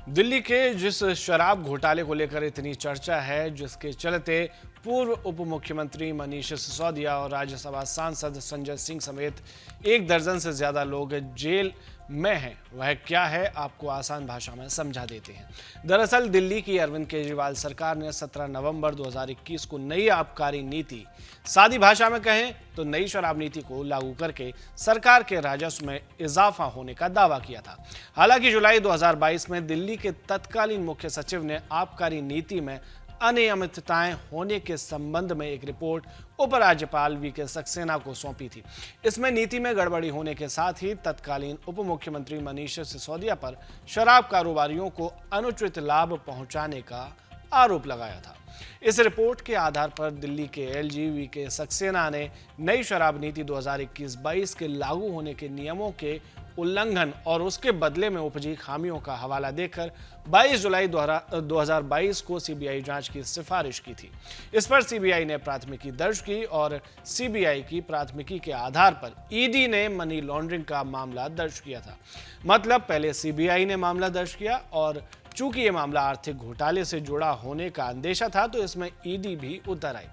दिल्ली के जिस शराब घोटाले को लेकर इतनी चर्चा है, जिसके चलते पूर्व उप मुख्यमंत्री मनीष सिसोदिया और राज्यसभा सांसद संजय सिंह समेत 1 दर्जन से ज्यादा लोग जेल में हैं, वह क्या है आपको आसान भाषा में समझा देते हैं। दरअसल दिल्ली की अरविंद केजरीवाल सरकार ने 17 नवंबर 2021 को नई आबकारी नीति, सादी भाषा में कहें तो नई शराब नीति को लागू करके सरकार के राजस्व में इजाफा होने का दावा किया था। हालांकि जुलाई 2022 में दिल्ली के तत्कालीन मुख्य सचिव ने आबकारी नीति में अनियमितताएं होने के संबंध में एक रिपोर्ट उपराज्यपाल वीके सक्सेना को सौंपी थी। इसमें नीति में गड़बड़ी होने के साथ ही तत्कालीन उप मुख्यमंत्री मनीष सिसोदिया पर शराब कारोबारियों को अनुचित लाभ पहुंचाने का आरोप लगाया था। इस रिपोर्ट के आधार पर दिल्ली के एलजी वीके सक्सेना ने नई शराब नीति 2021-22 के लागू होने के नियमों के उल्लंघन और उसके बदले में उपजी खामियों का हवाला देकर 22 जुलाई 2022 को सीबीआई जांच की सिफारिश की थी। इस पर सीबीआई ने प्राथमिकी दर्ज की और सीबीआई की प्राथमिकी के आधार पर ईडी ने मनी लॉन्ड्रिंग का मामला दर्ज किया था। मतलब पहले सीबीआई ने मामला दर्ज किया और चूंकि ये मामला आर्थिक घोटाले से जुड़ा होने का अंदेशा था, तो इसमें ईडी भी उतर आई।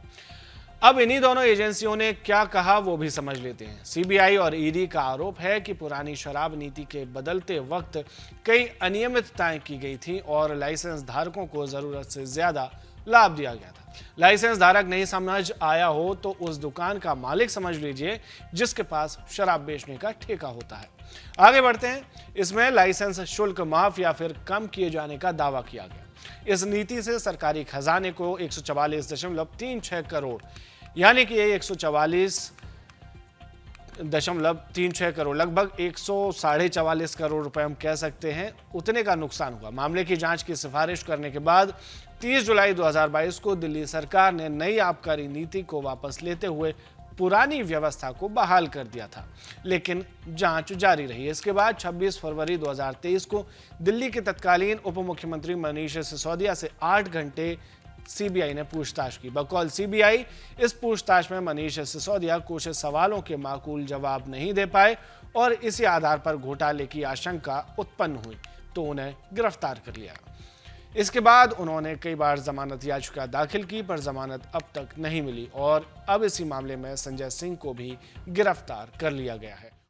अब इन्हीं दोनों एजेंसियों ने क्या कहा वो भी समझ लेते हैं। सीबीआई और ईडी का आरोप है कि पुरानी शराब नीति के बदलते वक्त कई अनियमितताएं की गई थी और लाइसेंस धारकों को जरूरत से ज्यादा लाभ दिया गया था। लाइसेंस धारक नहीं समझ आया हो तो उस दुकान का मालिक समझ लीजिए जिसके पास शराब बेचने का ठेका होता है। आगे बढ़ते हैं। इसमें लाइसेंस शुल्क माफ या फिर कम किए जाने का दावा किया गया। इस नीति से सरकारी खजाने को 144.36 करोड़ यानी कि 144.36 करोड़, लगभग 144 करोड़ रुपए हम कह सकते हैं, उतने का नुकसान हुआ। मामले की जांच की सिफारिश करने के बाद 30 जुलाई 2022 को दिल्ली सरकार ने नई आबकारी नीति को वापस लेते हुए पुरानी व्यवस्था को बहाल कर दिया था, लेकिन जांच जारी रही। इसके बाद 26 फरवरी 2023 को दिल्ली के तत्कालीन उप मुख्यमंत्री मनीष सिसोदिया से 8 घंटे सीबीआई ने पूछताछ की। बकौल सीबीआई, इस पूछताछ में मनीष सिसोदिया कुछ सवालों के माकूल जवाब नहीं दे पाए और इसी आधार पर घोटाले की आशंका उत्पन्न हुई तो उन्हें गिरफ्तार कर लिया। इसके बाद उन्होंने कई बार जमानत याचिका दाखिल की, पर जमानत अब तक नहीं मिली और अब इसी मामले में संजय सिंह को भी गिरफ्तार कर लिया गया है।